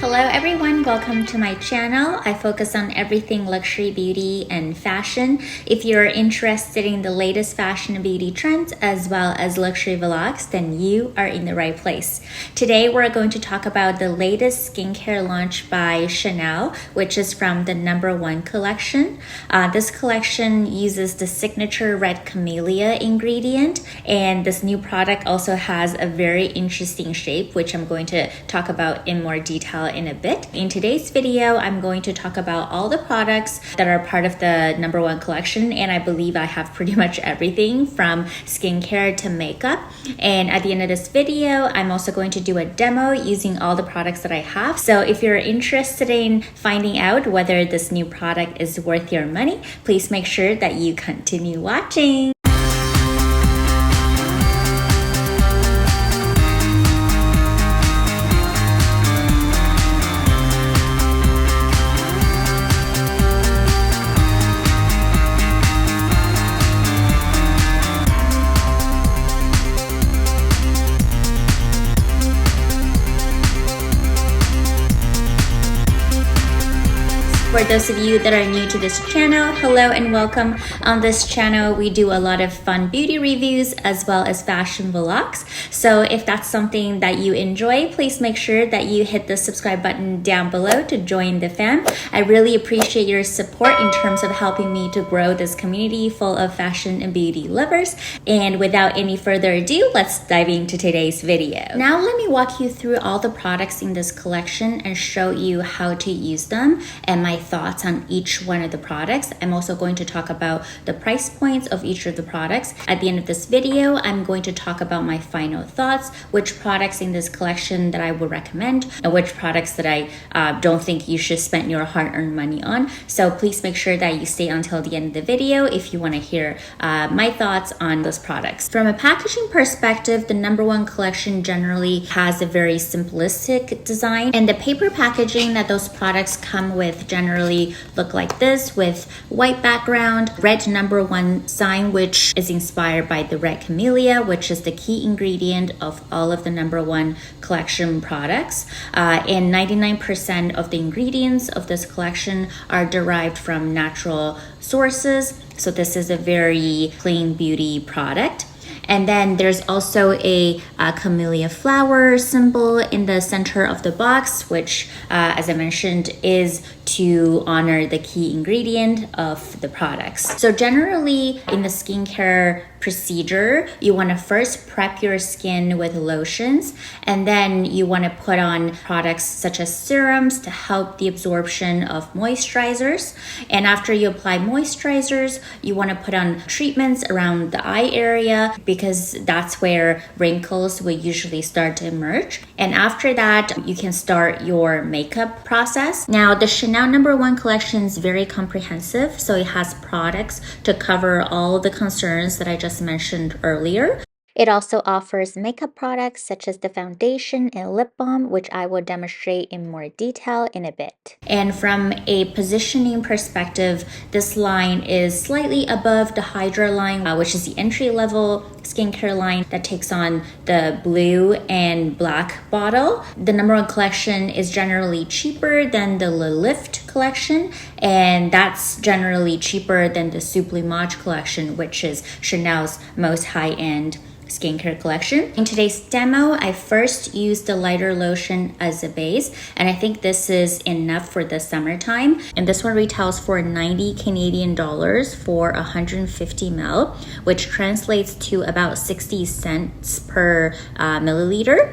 Hello everyone, welcome to my channel. I focus on everything luxury, beauty, and fashion. If you're interested in the latest fashion and beauty trends as well as luxury vlogs, then you are in the right place. Today we're going to talk about the latest skincare launch by Chanel, which is from the #1 collection. This collection uses the signature red camellia ingredient, and this new product also has a very interesting shape, which I'm going to talk about in more detail in a bit. In today's video, I'm going to talk about all the products that are part of the #1 collection, and I believe I have pretty much everything from skincare to makeup. And at the end of this video, I'm also going to do a demo using all the products that I have. So if you're interested in finding out whether this new product is worth your money, please make sure that you continue watching. For those of you that are new to this channel, hello and welcome. On this channel, we do a lot of fun beauty reviews as well as fashion vlogs. So if that's something that you enjoy, please make sure that you hit the subscribe button down below to join the fam. I really appreciate your support in terms of helping me to grow this community full of fashion and beauty lovers. And without any further ado, let's dive into today's video. Now let me walk you through all the products in this collection and show you how to use them and my thoughts on each one of the products. I'm also going to talk about the price points of each of the products. At the end of this video, I'm going to talk about my final thoughts, which products in this collection that I would recommend, and which products that I don't think you should spend your hard-earned money on. So please make sure that you stay until the end of the video if you want to hear my thoughts on those products. From a packaging perspective, the #1 collection generally has a very simplistic design, and the paper packaging that those products come with generally look like this, with white background, red #1 sign, which is inspired by the red camellia, which is the key ingredient of all of the #1 collection products. And 99% of the ingredients of this collection are derived from natural sources. So this is a very clean beauty product. And then there's also a camellia flower symbol in the center of the box, which, as I mentioned, is to honor the key ingredient of the products. So generally in the skincare procedure, you want to first prep your skin with lotions, and then you want to put on products such as serums to help the absorption of moisturizers. And after you apply moisturizers, you want to put on treatments around the eye area because that's where wrinkles will usually start to emerge. And after that, you can start your makeup process. Now, the Chanel #1 collection is very comprehensive, so it has products to cover all the concerns that I just mentioned earlier. It also offers makeup products such as the foundation and lip balm, which I will demonstrate in more detail in a bit. And from a positioning perspective, this line is slightly above the Hydra line, which is the entry-level skincare line that takes on the blue and black bottle. The #1 collection is generally cheaper than the Le Lift collection, and that's generally cheaper than the Sublimage collection, which is Chanel's most high-end skincare collection. In today's demo, I first used the lighter lotion as a base, and I think this is enough for the summertime. And this one retails for 90 Canadian dollars for 150 ml, which translates to about 60 cents per milliliter.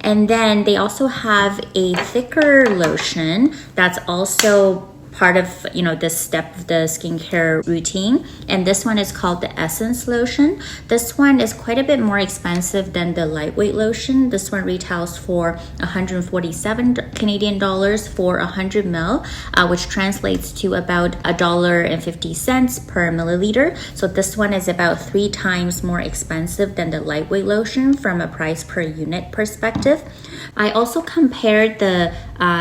And then they also have a thicker lotion that's also part of this step of the skincare routine, and this one is called the Essence lotion. This one is quite a bit more expensive than the lightweight lotion. This one retails for 147 Canadian dollars for 100 ml, which translates to about $1.50 per milliliter. So this one is about 3 times more expensive than the lightweight lotion from a price per unit perspective. I also compared the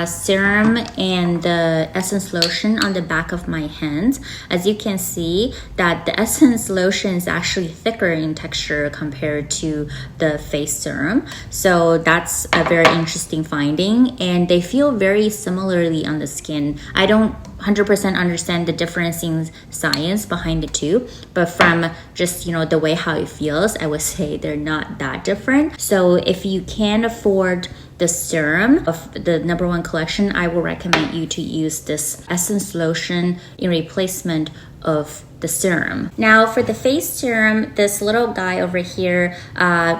serum and the Essence lotion lotion on the back of my hands. As you can see that the Essence lotion is actually thicker in texture compared to the face serum. So that's a very interesting finding, and they feel very similarly on the skin. I don't 100% understand the difference in science behind the two, but from just, you know, the way how it feels, I would say they're not that different. So if you can afford the serum of the #1 collection, I will recommend you to use this Essence lotion in replacement of the serum. Now for the face serum, this little guy over here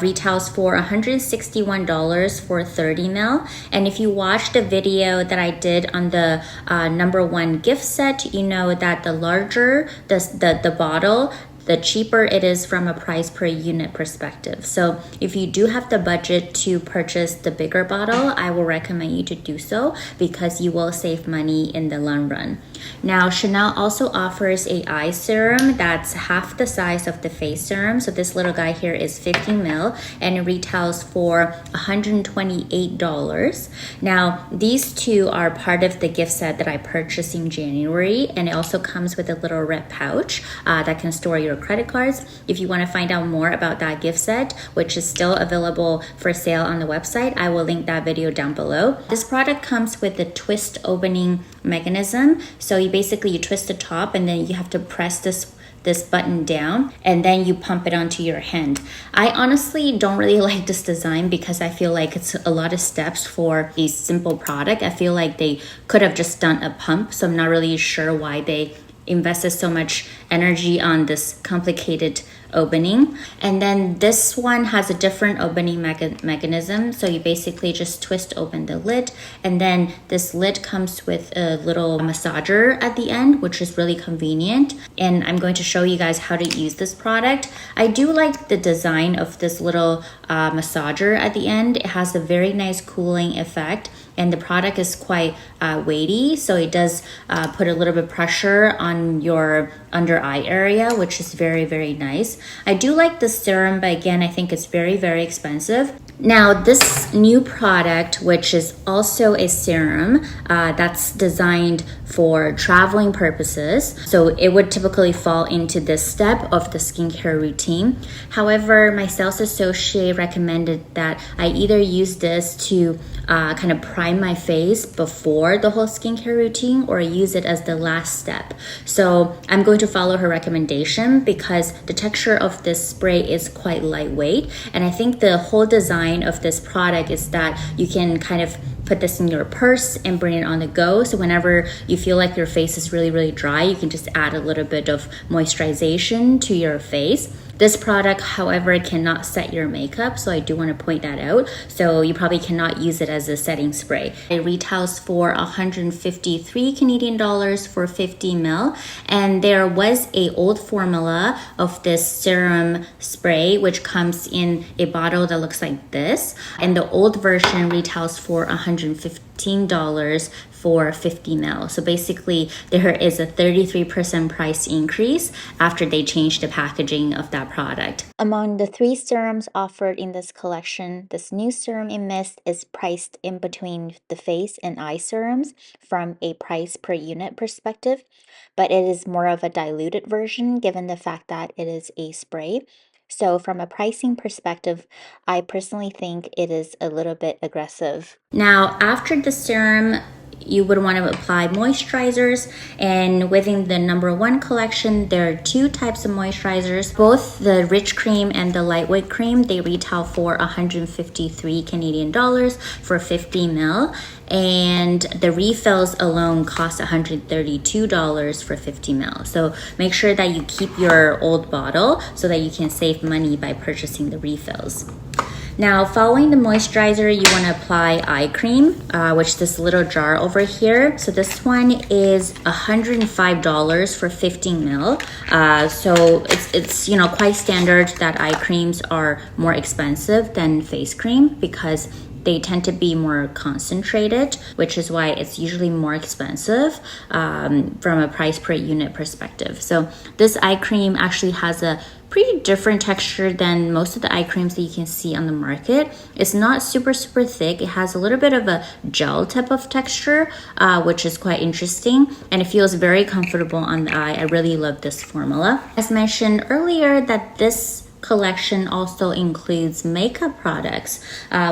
retails for $161 for 30 ml. And if you watch the video that I did on the #1 gift set, you know that the larger the bottle, the cheaper it is from a price per unit perspective. So if you do have the budget to purchase the bigger bottle, I will recommend you to do so because you will save money in the long run. Now, Chanel also offers a eye serum that's half the size of the face serum. So this little guy here is 50 ml and it retails for $128. Now, these two are part of the gift set that I purchased in January, and it also comes with a little red pouch that can store your credit cards. If you want to find out more about that gift set, which is still available for sale on the website, I will link that video down below. This product comes with a twist opening mechanism. So you twist the top and then you have to press this button down and then you pump it onto your hand. I honestly don't really like this design because I feel like it's a lot of steps for a simple product. I feel like they could have just done a pump, so I'm not really sure why they invested so much energy on this complicated opening. And then this one has a different opening mechanism. So you basically just twist open the lid, and then this lid comes with a little massager at the end, which is really convenient. And I'm going to show you guys how to use this product. I do like the design of this little massager at the end. It has a very nice cooling effect, and the product is quite weighty, so it does put a little bit of pressure on your under eye area, which is very, very nice. I do like the serum, but again, I think it's very, very expensive. Now, this new product, which is also a serum that's designed for traveling purposes, so it would typically fall into this step of the skincare routine. However, my sales associate recommended that I either use this to kind of prime my face before the whole skincare routine or use it as the last step. So I'm going to follow her recommendation because the texture of this spray is quite lightweight, and I think the whole design of this product is that you can kind of put this in your purse and bring it on the go. So whenever you feel like your face is really, really dry, you can just add a little bit of moisturization to your face. This product, however, cannot set your makeup, so I do want to point that out. So you probably cannot use it as a setting spray. It retails for 153 Canadian dollars for 50 ml, and there was a old formula of this serum spray which comes in a bottle that looks like this, and the old version retails for $115 for 50 ml. So basically there is a 33% price increase after they changed the packaging of that product. Among the 3 serums offered in this collection, this new Serum-in-Mist is priced in between the face and eye serums from a price per unit perspective, but it is more of a diluted version given the fact that it is a spray. So from a pricing perspective, I personally think it is a little bit aggressive. Now, after the serum, you would want to apply moisturizers, and within the #1 collection there are 2 types of moisturizers. Both the rich cream and the lightweight cream, they retail for 153 Canadian dollars for 50 ml, and the refills alone cost $132 for 50 ml. So make sure that you keep your old bottle so that you can save money by purchasing the refills. Now, following the moisturizer, you want to apply eye cream, which is this little jar over here. So this one is $105 for 15 ml. So it's quite standard that eye creams are more expensive than face cream because they tend to be more concentrated, which is why it's usually more expensive from a price per unit perspective. So this eye cream actually has a pretty different texture than most of the eye creams that you can see on the market. It's not super thick. It has a little bit of a gel type of texture, which is quite interesting, and it feels very comfortable on the eye. I really love this formula. As mentioned earlier, that this collection also includes makeup products,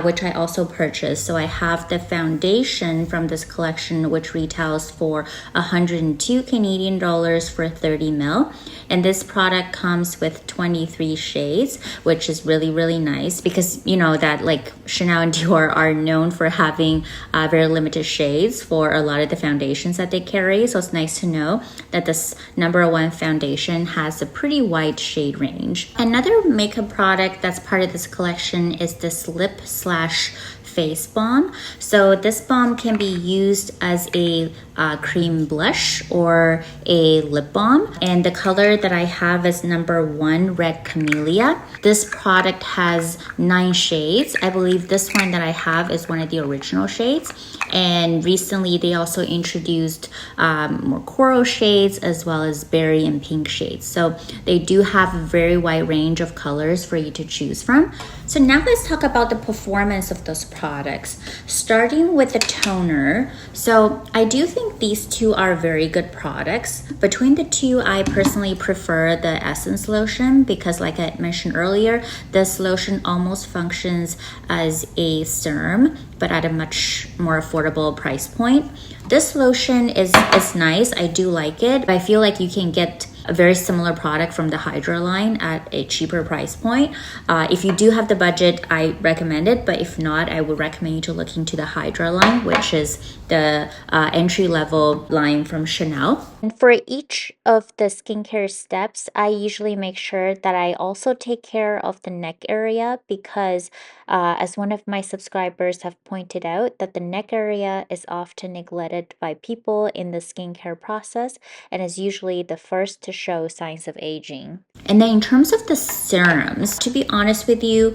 which I also purchased. So I have the foundation from this collection, which retails for 102 Canadian dollars for 30 ml. And this product comes with 23 shades, which is really nice, because you know that like Chanel and Dior are known for having very limited shades for a lot of the foundations that they carry. So it's nice to know that this #1 foundation has a pretty wide shade range. Another makeup product that's part of this collection is this lip slash face balm. So this balm can be used as a cream blush or a lip balm, and the color that I have is #1 Red Camellia. This product has 9 shades. I believe this one that I have is one of the original shades, and recently they also introduced more coral shades as well as berry and pink shades. So they do have a very wide range of colors for you to choose from. So now let's talk about the performance of those products, starting with the toner. So I do think these two are very good products. Between the two, I personally prefer the Essence lotion because, like I mentioned earlier, this lotion almost functions as a serum, but at a much more affordable price point. This lotion is nice. I do like it. I feel like you can get a very similar product from the Hydra line at a cheaper price point. If you do have the budget, I recommend it, but if not, I would recommend you to look into the Hydra line, which is the entry-level line from Chanel. And for each of the skincare steps, I usually make sure that I also take care of the neck area because as one of my subscribers have pointed out, that the neck area is often neglected by people in the skincare process and is usually the first to show signs of aging. And then in terms of the serums, to be honest with you,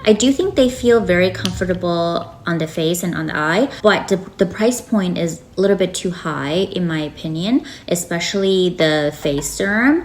I do think they feel very comfortable on the face and on the eye, but the price point is a little bit too high in my opinion, especially the face serum.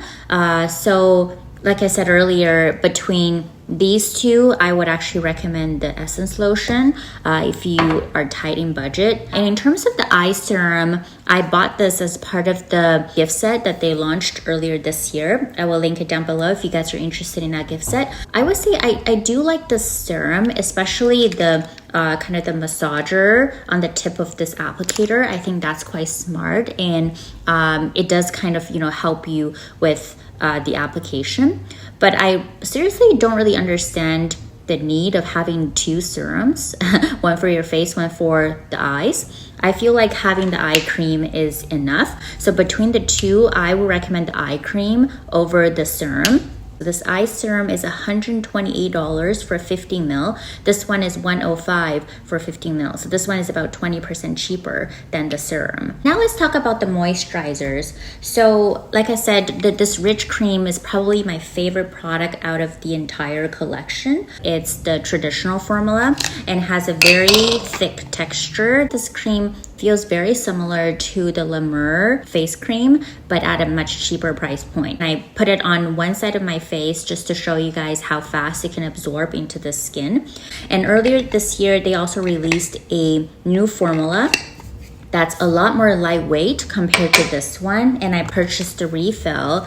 So like I said earlier, between these two, I would actually recommend the Essence lotion if you are tight in budget. And in terms of the eye serum, I bought this as part of the gift set that they launched earlier this year. I will link it down below if you guys are interested in that gift set. I would say I do like this serum, especially the kind of the massager on the tip of this applicator. I think that's quite smart, and it does kind of, you know, help you with the application. But I seriously don't really understand the need of having 2 serums, one for your face, one for the eyes. I feel like having the eye cream is enough. So between the two, I would recommend the eye cream over the serum. This eye serum is $128 for 50 ml. This one is $105 for 50 ml. So this one is about 20% cheaper than the serum. Now let's talk about the moisturizers. So like I said, this Rich Cream is probably my favorite product out of the entire collection. It's the traditional formula and has a very thick texture. This cream feels very similar to the La Mer face cream, but at a much cheaper price point. I put it on one side of my face just to show you guys how fast it can absorb into the skin. And earlier this year, they also released a new formula that's a lot more lightweight compared to this one. And I purchased the refill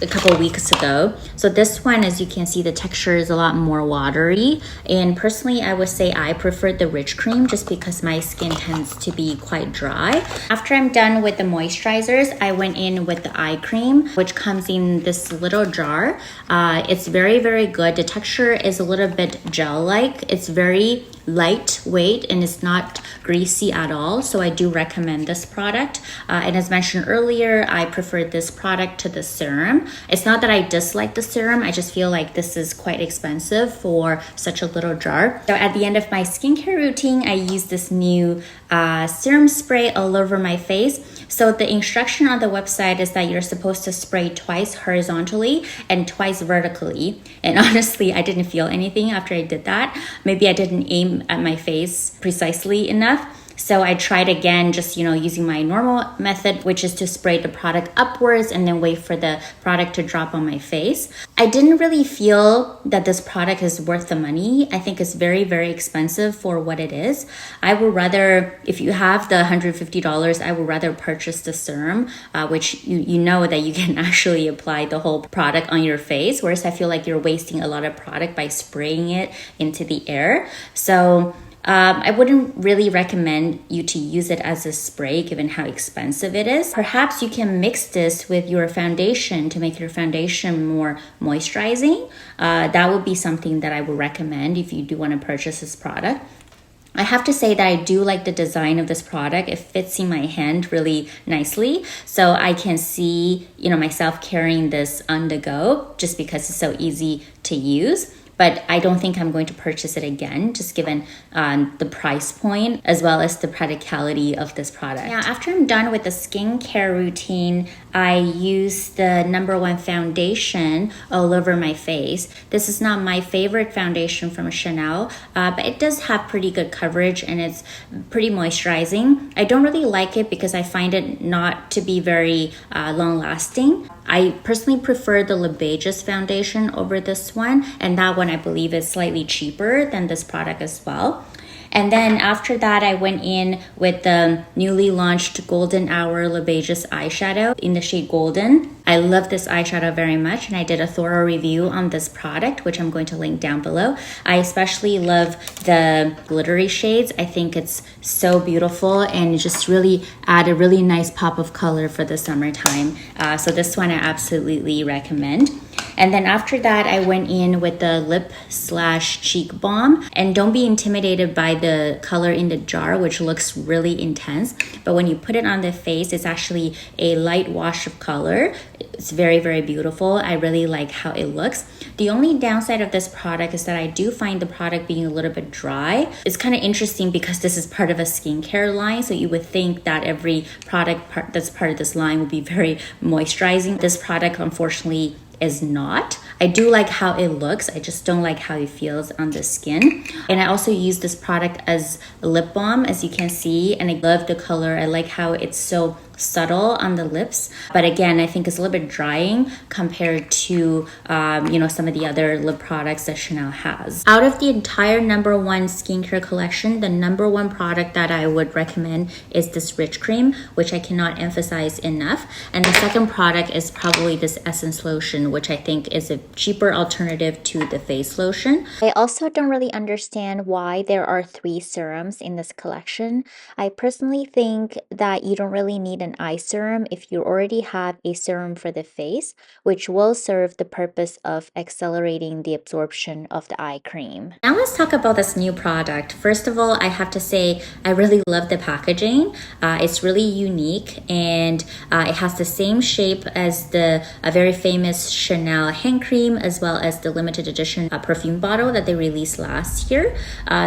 a couple weeks ago. So this one, as you can see, the texture is a lot more watery, and personally I would say I prefer the Rich Cream just because my skin tends to be quite dry. After I'm done with the moisturizers, I went in with the eye cream, which comes in this little jar. It's very good. The texture is a little bit gel-like. It's very lightweight and it's not greasy at all, so I do recommend this product. And as mentioned earlier, I prefer this product to the serum. It's not that I dislike the serum, I just feel like this is quite expensive for such a little jar. So at the end of my skincare routine, I use this new serum spray all over my face. So the instruction on the website is that you're supposed to spray twice horizontally and twice vertically. And honestly, I didn't feel anything after I did that. Maybe I didn't aim at my face precisely enough. So I tried again, just, using my normal method, which is to spray the product upwards and then wait for the product to drop on my face. I didn't really feel that this product is worth the money. I think it's very, very expensive for what it is. I would rather, if you have the $150, I would rather purchase the serum, which you know that you can actually apply the whole product on your face, whereas I feel like you're wasting a lot of product by spraying it into the air. So I wouldn't really recommend you to use it as a spray given how expensive it is. Perhaps you can mix this with your foundation to make your foundation more moisturizing. That would be something that I would recommend if you do want to purchase this product. I have to say that I do like the design of this product. It fits in my hand really nicely. So I can see, myself carrying this on the go just because it's so easy to use. But I don't think I'm going to purchase it again, just given the price point as well as the practicality of this product. Now, after I'm done with the skincare routine, I use the #1 foundation all over my face. This is not my favorite foundation from Chanel, but it does have pretty good coverage and it's pretty moisturizing. I don't really like it because I find it not to be very long lasting. I personally prefer the Beiges foundation over this one, and that one I believe is slightly cheaper than this product as well. And then after that, I went in with the newly launched Golden Hour Beiges eyeshadow in the shade Golden. I love this eyeshadow very much, and I did a thorough review on this product, which I'm going to link down below. I especially love the glittery shades. I think it's so beautiful and just really add a really nice pop of color for the summertime. So this one I absolutely recommend. And then after that, I went in with the lip/cheek balm. And don't be intimidated by the color in the jar, which looks really intense. But when you put it on the face, it's actually a light wash of color. It's very, very beautiful. I really like how it looks. The only downside of this product is that I do find the product being a little bit dry. It's kind of interesting because this is part of a skincare line. So you would think that every product that's part of this line would be very moisturizing. This product, unfortunately, is not. I do like how it looks. I just don't like how it feels on the skin. And I also use this product as a lip balm, as you can see, and I love the color. I like how it's so subtle on the lips, but again, I think it's a little bit drying compared to some of the other lip products that Chanel has. Out of the entire #1 skincare collection, the #1 product that I would recommend is this Rich Cream, which I cannot emphasize enough. And the second product is probably this Essence Lotion, which I think is a cheaper alternative to the face lotion. I also don't really understand why there are 3 serums in this collection. I personally think that you don't really need an eye serum if you already have a serum for the face, which will serve the purpose of accelerating the absorption of the eye cream. Now let's talk about this new product. First of all, I have to say I really love the packaging. It's really unique, and it has the same shape as the very famous Chanel hand cream, as well as the limited edition perfume bottle that they released last year.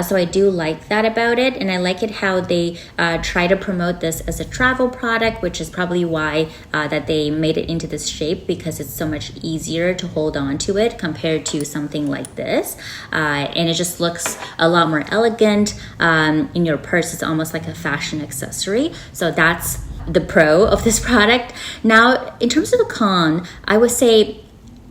So I do like that about it, and I like it how they try to promote this as a travel product, which is probably why that they made it into this shape, because it's so much easier to hold on to it compared to something like this. And it just looks a lot more elegant. In your purse, it's almost like a fashion accessory. So that's the pro of this product. Now, in terms of the con, I would say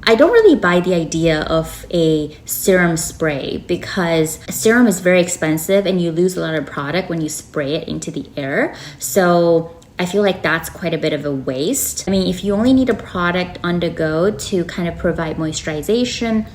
I don't really buy the idea of a serum spray, because serum is very expensive and you lose a lot of product when you spray it into the air. So I feel like that's quite a bit of a waste. I mean, if you only need a product on the go to kind of provide moisturization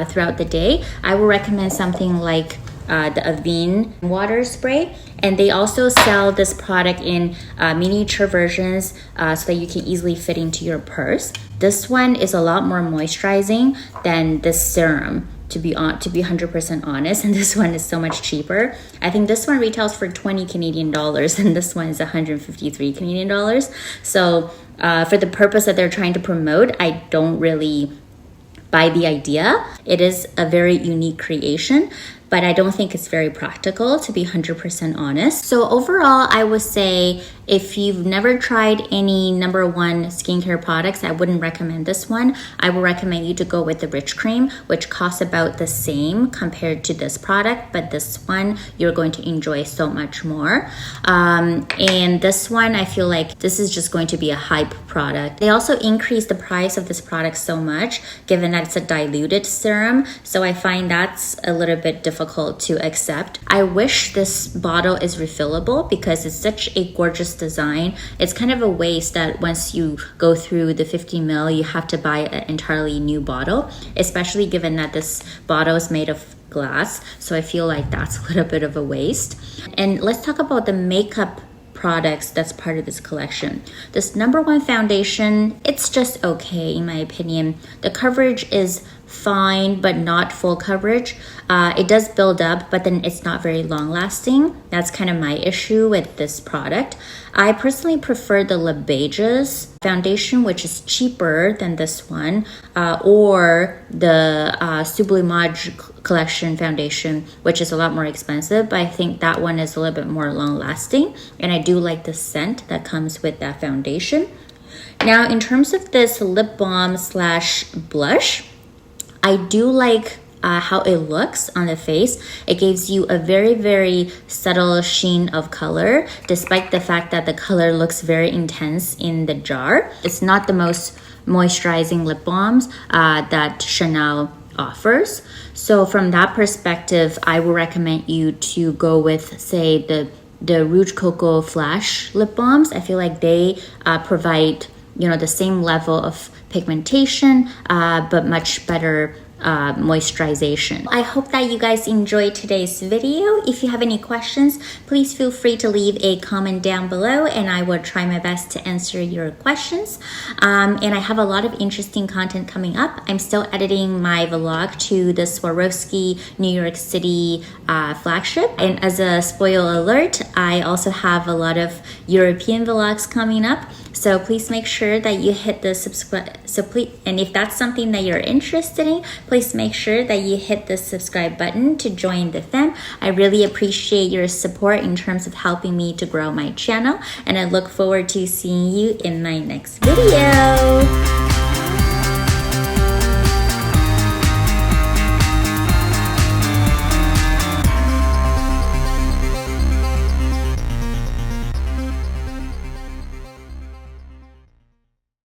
throughout the day, I would recommend something like the Avene water spray. And they also sell this product in miniature versions so that you can easily fit into your purse. This one is a lot more moisturizing than this serum, to be 100% honest, and this one is so much cheaper. I think this one retails for 20 Canadian dollars and this one is 153 Canadian dollars. So for the purpose that they're trying to promote, I don't really buy the idea. It is a very unique creation, but I don't think it's very practical, to be 100% honest. So overall, I would say if you've never tried any #1 skincare products, I wouldn't recommend this one. I would recommend you to go with the Rich Cream, which costs about the same compared to this product, but this one you're going to enjoy so much more. And this one, I feel like this is just going to be a hype product. They also increased the price of this product so much, given that it's a diluted serum, so I find that's a little bit difficult to accept. I wish this bottle is refillable because it's such a gorgeous design. It's kind of a waste that once you go through the 50 ml, you have to buy an entirely new bottle, especially given that this bottle is made of glass. So I feel like that's a little bit of a waste. And let's talk about the makeup products that's part of this collection. This #1 foundation, it's just okay in my opinion. The coverage is fine, but not full coverage. It does build up, but then it's not very long lasting. That's kind of my issue with this product. I personally prefer the Beiges foundation, which is cheaper than this one, or the Sublimage collection foundation, which is a lot more expensive, but I think that one is a little bit more long lasting, and I do like the scent that comes with that foundation. Now, in terms of this lip balm slash blush, I do like how it looks on the face. It gives you a very, very subtle sheen of color, despite the fact that the color looks very intense in the jar. It's not the most moisturizing lip balms that Chanel offers. So from that perspective, I would recommend you to go with, say, the Rouge Coco Flash lip balms. I feel like they provide, you know, the same level of pigmentation, but much better moisturization. I hope that you guys enjoyed today's video. If you have any questions, please feel free to leave a comment down below and I will try my best to answer your questions. And I have a lot of interesting content coming up. I'm still editing my vlog to the Swarovski New York City flagship. And as a spoiler alert, I also have a lot of European vlogs coming up. So please make sure that you hit the subscribe. And if that's something that you're interested in, please make sure that you hit the subscribe button to join the fam. I really appreciate your support in terms of helping me to grow my channel, and I look forward to seeing you in my next video.